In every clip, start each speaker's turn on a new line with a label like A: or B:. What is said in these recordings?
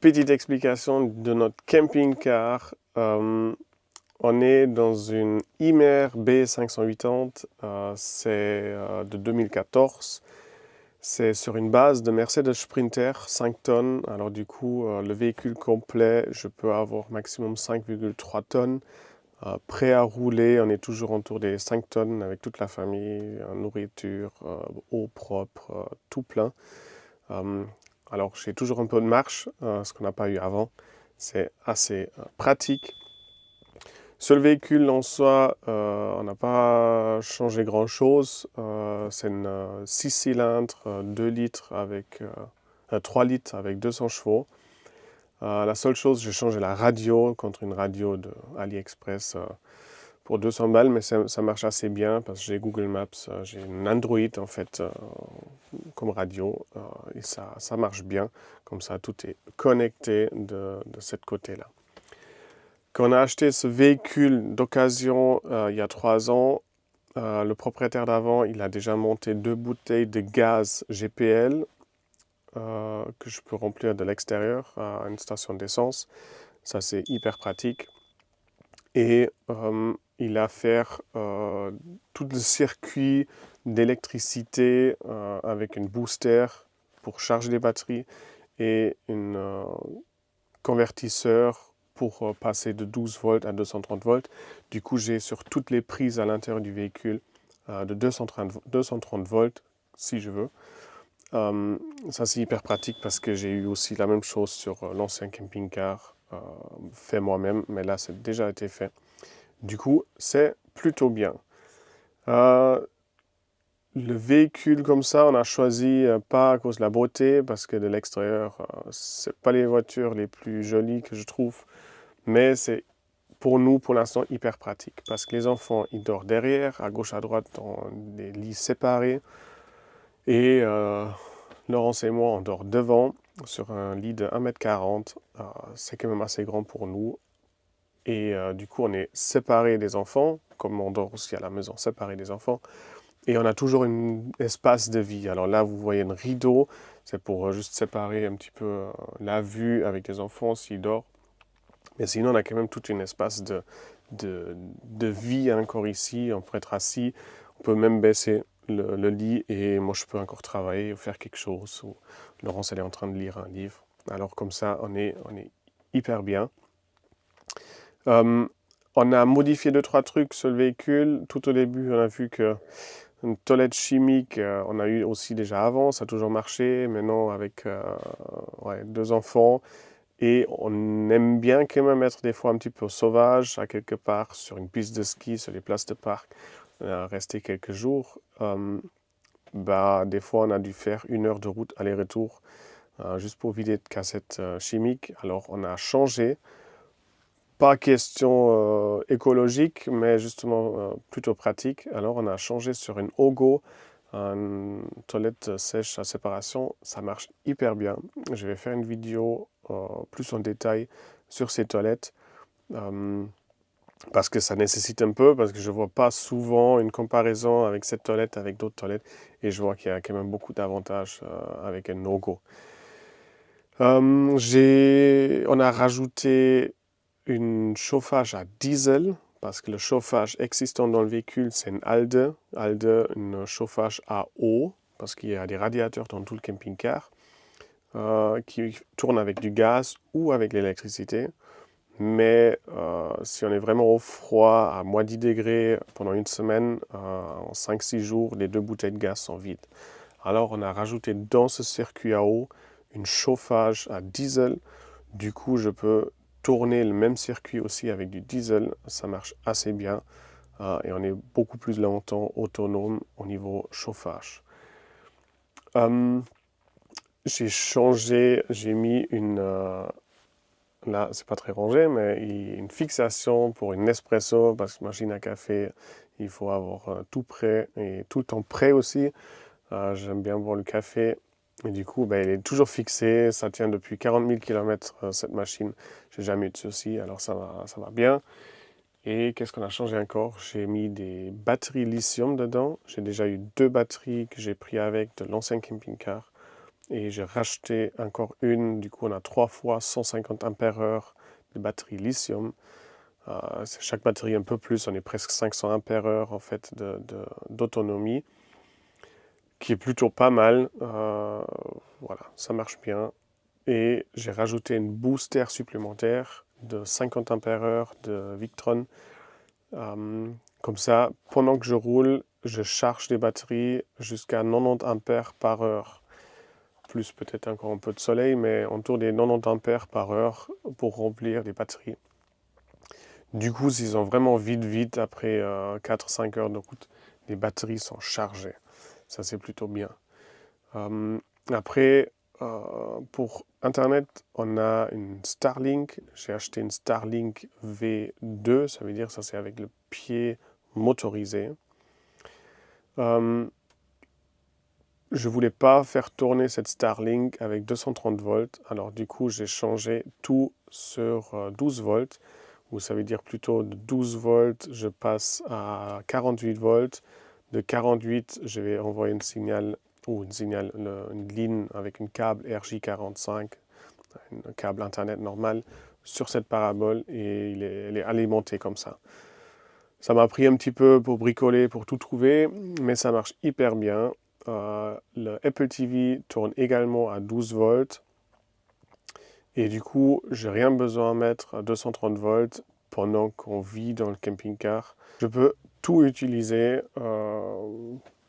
A: petite explication de notre camping-car. On est dans une Imer B580, c'est de 2014. C'est sur une base de Mercedes Sprinter 5 tonnes. Alors du coup, le véhicule complet, je peux avoir maximum 5,3 tonnes. Prêt à rouler, on est toujours autour des 5 tonnes avec toute la famille, nourriture, eau propre, tout plein. Alors j'ai toujours un peu de marche, ce qu'on n'a pas eu avant. C'est assez pratique. Sur le véhicule en soi, on n'a pas changé grand-chose. C'est une 6 cylindres, 2 litres avec 3 litres avec 200 chevaux. La seule chose, j'ai changé la radio contre une radio de AliExpress pour 200 balles, mais ça marche assez bien parce que j'ai Google Maps, j'ai une Android en fait comme radio et ça marche bien. Comme ça, tout est connecté de ce côté-là. Quand on a acheté ce véhicule d'occasion il y a 3 ans, le propriétaire d'avant, il a déjà monté 2 bouteilles de gaz GPL que je peux remplir de l'extérieur à une station d'essence. Ça, c'est hyper pratique. Et il a fait tout le circuit d'électricité avec une booster pour charger les batteries et un convertisseur pour passer de 12 volts à 230 volts. Du coup, j'ai sur toutes les prises à l'intérieur du véhicule de 230 volts si je veux. Ça, c'est hyper pratique parce que j'ai eu aussi la même chose sur l'ancien camping-car fait moi-même, mais là, c'est déjà été fait. Du coup, c'est plutôt bien. Le véhicule comme ça, on a choisi pas à cause de la beauté, parce que de l'extérieur, c'est pas les voitures les plus jolies que je trouve, mais c'est pour nous, pour l'instant, hyper pratique, parce que les enfants, ils dorment derrière, à gauche, à droite, dans des lits séparés, et Laurence et moi, on dort devant, sur un lit de 1,40 m. C'est quand même assez grand pour nous, et du coup, on est séparés des enfants, comme on dort aussi à la maison, séparés des enfants. Et on a toujours un espace de vie. Alors là, vous voyez un rideau, c'est pour juste séparer un petit peu la vue avec les enfants s'ils dorment. Mais sinon, on a quand même tout un espace de vie encore ici. On peut être assis, on peut même baisser le lit et moi, je peux encore travailler ou faire quelque chose. Ou Laurence, elle est en train de lire un livre. Alors comme ça, on est hyper bien. On a modifié 2-3 trucs sur le véhicule. Tout au début, on a vu que une toilette chimique, on a eu aussi déjà avant, ça a toujours marché. Maintenant, avec 2 enfants, et on aime bien quand même être des fois un petit peu sauvage, à quelque part, sur une piste de ski, sur les places de parc, rester quelques jours. Des fois, on a dû faire 1 heure de route aller-retour, juste pour vider de cassettes chimiques. Alors, on a changé. Pas question écologique, mais justement plutôt pratique. Alors, on a changé sur une Ogo, une toilette sèche à séparation. Ça marche hyper bien. Je vais faire une vidéo plus en détail sur ces toilettes parce que ça nécessite un peu, parce que je ne vois pas souvent une comparaison avec cette toilette avec d'autres toilettes et je vois qu'il y a quand même beaucoup d'avantages avec un Ogo. On a rajouté un chauffage à diesel, parce que le chauffage existant dans le véhicule, c'est une Alde, un chauffage à eau, parce qu'il y a des radiateurs dans tout le camping-car, qui tournent avec du gaz ou avec l'électricité. Mais si on est vraiment au froid, à moins 10 degrés pendant une semaine, en 5-6 jours, les 2 bouteilles de gaz sont vides. Alors on a rajouté dans ce circuit à eau un chauffage à diesel. Du coup, je peux tourner le même circuit aussi avec du diesel. Ça marche assez bien et on est beaucoup plus longtemps autonome au niveau chauffage. J'ai mis là c'est pas très rangé, mais une fixation pour une Nespresso, parce que machine à café, il faut avoir tout prêt et tout le temps prêt aussi. J'aime bien boire le café. Et du coup, il est toujours fixé. Ça tient depuis 40 000 km, cette machine. J'ai jamais eu de soucis, alors ça va bien. Et qu'est-ce qu'on a changé encore? J'ai mis des batteries lithium dedans. J'ai déjà eu 2 batteries que j'ai pris avec de l'ancien camping-car. et j'ai racheté encore une. Du coup, on a 3 fois 150 ampères-heure de batterie lithium. Chaque batterie un peu plus, on est presque 500 ampères-heure en fait d'autonomie, qui est plutôt pas mal. Voilà, ça marche bien. Et j'ai rajouté une booster supplémentaire de 50 ampères-heure de Victron. Comme ça, pendant que je roule, je charge les batteries jusqu'à 90 ampères par heure. Plus peut-être encore un peu de soleil, mais autour des 90 ampères par heure pour remplir les batteries. Du coup, s'ils ont vraiment vite, après 4-5 heures de route, les batteries sont chargées. Ça, c'est plutôt bien. Après, pour Internet, on a une Starlink. J'ai acheté une Starlink V2, ça veut dire ça c'est avec le pied motorisé. Je voulais pas faire tourner cette Starlink avec 230 volts, alors du coup j'ai changé tout sur 12 volts, ou ça veut dire plutôt de 12 volts je passe à 48 volts. De 48, je vais envoyer une ligne avec une câble RJ45, un câble internet normal, sur cette parabole et elle est alimentée comme ça. Ça m'a pris un petit peu pour bricoler, pour tout trouver, mais ça marche hyper bien. Le Apple TV tourne également à 12 volts. Et du coup, j'ai rien besoin de mettre à 230 volts pendant qu'on vit dans le camping-car. Je peux tout utiliser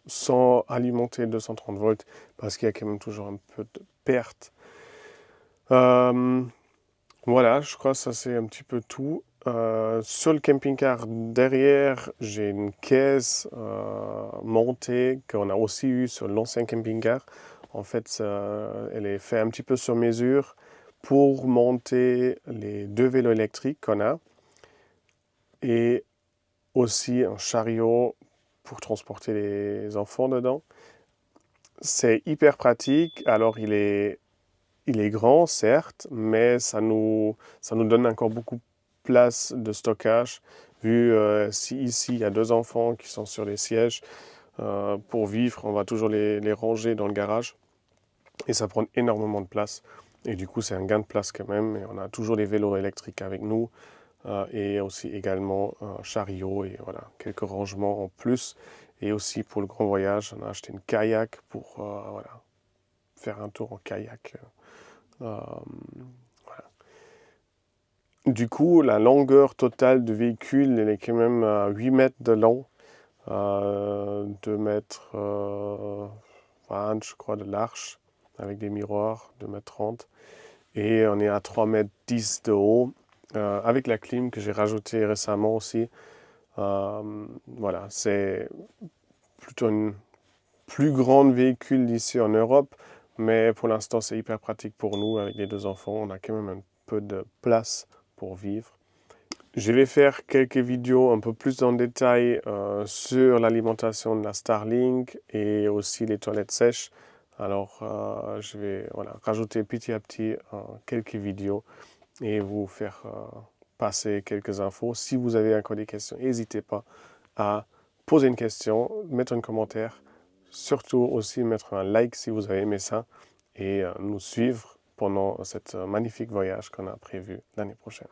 A: sans alimenter 230 volts parce qu'il y a quand même toujours un peu de perte. Voilà, je crois que ça c'est un petit peu tout. Sur le camping-car derrière, j'ai une caisse montée qu'on a aussi eue sur l'ancien camping-car. En fait, elle est faite un petit peu sur mesure pour monter les 2 vélos électriques qu'on a et aussi un chariot pour transporter les enfants dedans. C'est hyper pratique. Alors, il est grand, certes, mais ça nous donne encore beaucoup de place de stockage. Vu si ici, il y a 2 enfants qui sont sur les sièges, pour vivre, on va toujours les ranger dans le garage. Et ça prend énormément de place. Et du coup, c'est un gain de place quand même. Et on a toujours les vélos électriques avec nous. Et aussi également un chariot et voilà, quelques rangements en plus. Et aussi pour le grand voyage, on a acheté une kayak pour voilà, faire un tour en kayak. Voilà. Du coup, la longueur totale du véhicule, elle est quand même à 8 mètres de long, 2 mètres 20, je crois, de large, avec des miroirs, 2 mètres 30. Et on est à 3 mètres 10 de haut, avec la clim que j'ai rajoutée récemment aussi. Voilà, c'est plutôt une plus grande véhicule d'ici en Europe, mais pour l'instant c'est hyper pratique pour nous avec les 2 enfants. On a quand même un peu de place pour vivre. Je vais faire quelques vidéos un peu plus en détail sur l'alimentation de la Starlink et aussi les toilettes sèches. Alors je vais voilà, rajouter petit à petit quelques vidéos et vous faire passer quelques infos. Si vous avez encore des questions, n'hésitez pas à poser une question, mettre un commentaire. Surtout aussi mettre un like si vous avez aimé ça et nous suivre pendant cette magnifique voyage qu'on a prévu l'année prochaine.